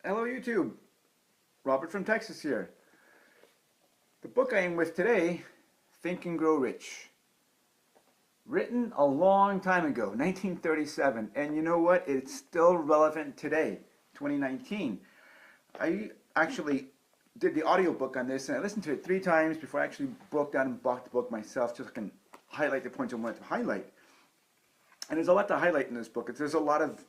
Hello YouTube, Robert from Texas here. The book I am with today, Think and Grow Rich. Written a long time ago, 1937, and you know what? It's still relevant today, 2019. I actually did the audiobook on this and I listened to it 3 times before I actually broke down and bought the book myself so I can highlight the points I wanted to highlight. And there's a lot to highlight in this book. There's a lot of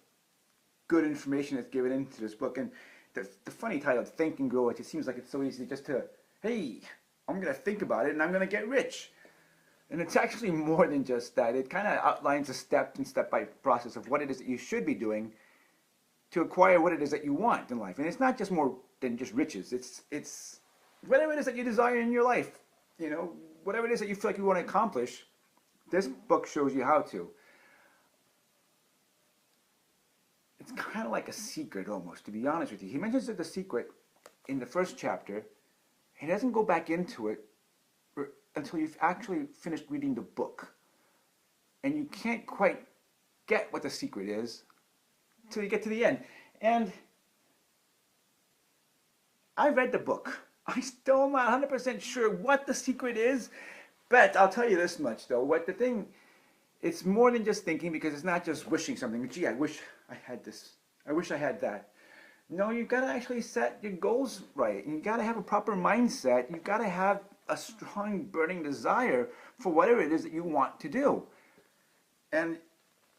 good information that's given into this book, and the funny title, Think and Grow, it just seems like it's so easy just to, hey, I'm going to think about it and I'm going to get rich. And it's actually more than just that. It kind of outlines a step-by process of what it is that you should be doing to acquire what it is that you want in life. And it's not just more than just riches. It's whatever it is that you desire in your life. You know, whatever it is that you feel like you want to accomplish, this book shows you how to. It's kind of like a secret almost, to be honest with you. He mentions that the secret in the first chapter. He doesn't go back into it until you've actually finished reading the book. And you can't quite get what the secret is until you get to the end. And I read the book. I still am not 100% sure what the secret is, but I'll tell you this much though. It's more than just thinking, because it's not just wishing something. Gee, I wish I had this. I wish I had that. No, you've got to actually set your goals right. You've got to have a proper mindset. You've got to have a strong, burning desire for whatever it is that you want to do. And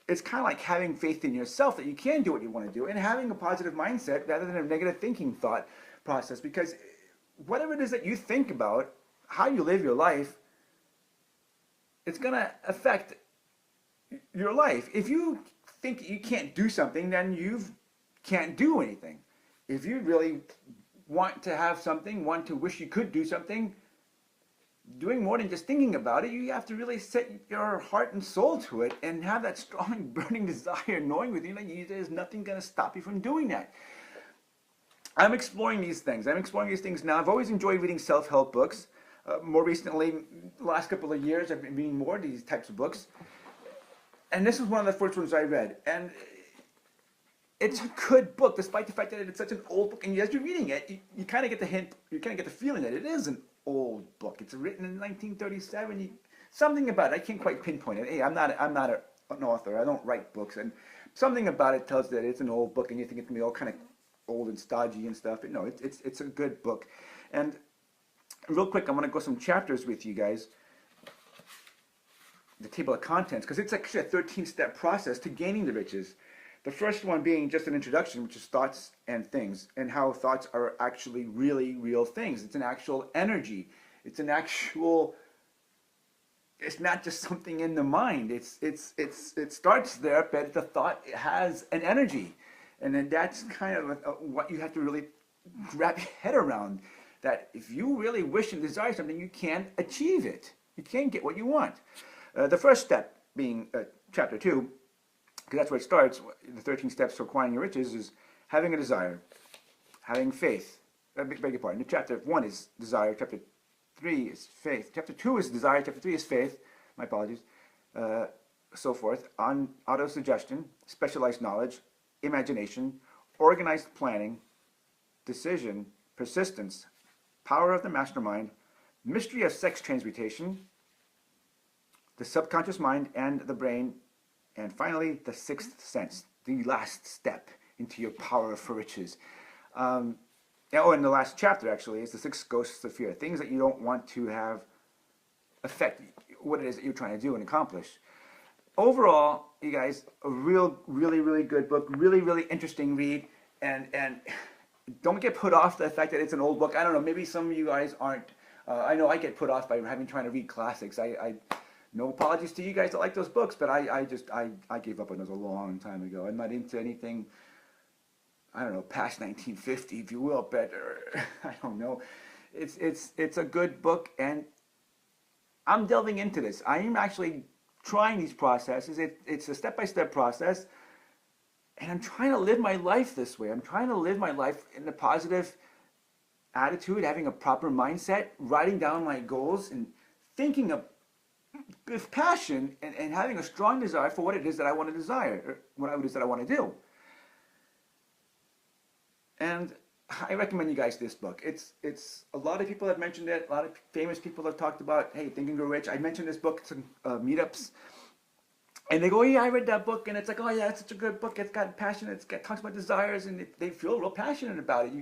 it's kind of like having faith in yourself that you can do what you want to do, and having a positive mindset rather than a negative thinking thought process. Because whatever it is that you think about, how you live your life, it's going to affect your life. If you think you can't do something, then you can't do anything. If you really want to have something, want to wish you could do something, doing more than just thinking about it, you have to really set your heart and soul to it and have that strong burning desire, knowing with you that there's nothing going to stop you from doing that. I'm exploring these things. Now. I've always enjoyed reading self-help books. More recently, the last couple of years, I've been reading more of these types of books. And this is one of the first ones I read. And it's a good book, despite the fact that it's such an old book. And as you're reading it, you kind of get the hint, you kind of get the feeling that it is an old book. It's written in 1937. Something about it, I can't quite pinpoint it. Hey, I'm not an author. I don't write books. And something about it tells that it's an old book, and you think it's going to be all kind of old and stodgy and stuff. But no, it's a good book. And real quick, I want to go some chapters with you guys. The table of contents, because it's actually a 13-step process to gaining the riches. The first one being just an introduction, which is thoughts and things, and how thoughts are actually really real things. It's an actual energy. It's not just something in the mind. It starts there, but the thought has an energy, and then that's kind of what you have to really wrap your head around. That if you really wish and desire something, you can achieve it. You can get what you want. The first step being chapter 2, because that's where it starts, the 13 steps to acquiring your riches, is having a desire, having faith. I beg your pardon. Chapter 1 is desire, chapter 3 is faith, chapter 2 is desire, chapter 3 is faith, my apologies, so forth, on auto-suggestion, specialized knowledge, imagination, organized planning, decision, persistence, power of the mastermind, mystery of sex transmutation, the subconscious mind and the brain, and finally the sixth sense, the last step into your power for riches. And the last chapter actually is the 6 ghosts of fear, things that you don't want to have affect what it is that you're trying to do and accomplish. Overall, you guys, a really good book, really interesting read, and don't get put off the fact that it's an old book. I don't know, maybe some of you guys aren't. I know I get put off by trying to read classics. No apologies to you guys that like those books, but I gave up on those a long time ago. I'm not into anything, I don't know, past 1950, if you will, but I don't know. It's a good book, and I'm delving into this. I am actually trying these processes. It's a step-by-step process, and I'm trying to live my life this way. I'm trying to live my life in a positive attitude, having a proper mindset, writing down my goals, and thinking of with passion and having a strong desire for what it is that I want to desire, or what it is that I want to do. And I recommend you guys this book. It's a lot of people have mentioned it. A lot of famous people have talked about, hey, Think and Grow Rich. I mentioned this book at some meetups, and they go, yeah, I read that book, and it's like, oh yeah, it's such a good book. It's got passion. Talks about desires, and they feel real passionate about it.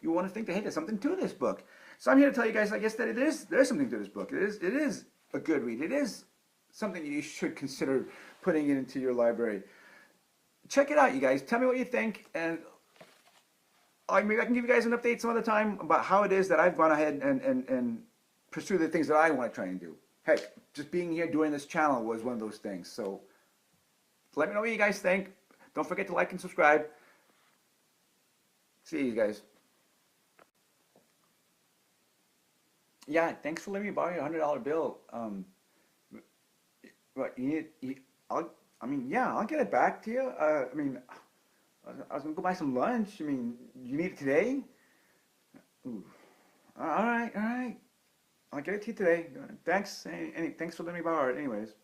You want to think that, hey, there's something to this book. So I'm here to tell you guys, I guess, that there's something to this book. It is a good read. It is something you should consider putting it into your library. Check it out, you guys. Tell me what you think, and maybe I can give you guys an update some other time about how it is that I've gone ahead and pursue the things that I want to try and do. Heck, just being here doing this channel was one of those things. So let me know what you guys think. Don't forget to like and subscribe. See you guys. Yeah, thanks for letting me borrow your $100 bill. What yeah, I'll get it back to you. I was gonna go buy some lunch. I mean, you need it today? Ooh. All right, all right. I'll get it to you today. Thanks. Thanks for letting me borrow it. Anyways.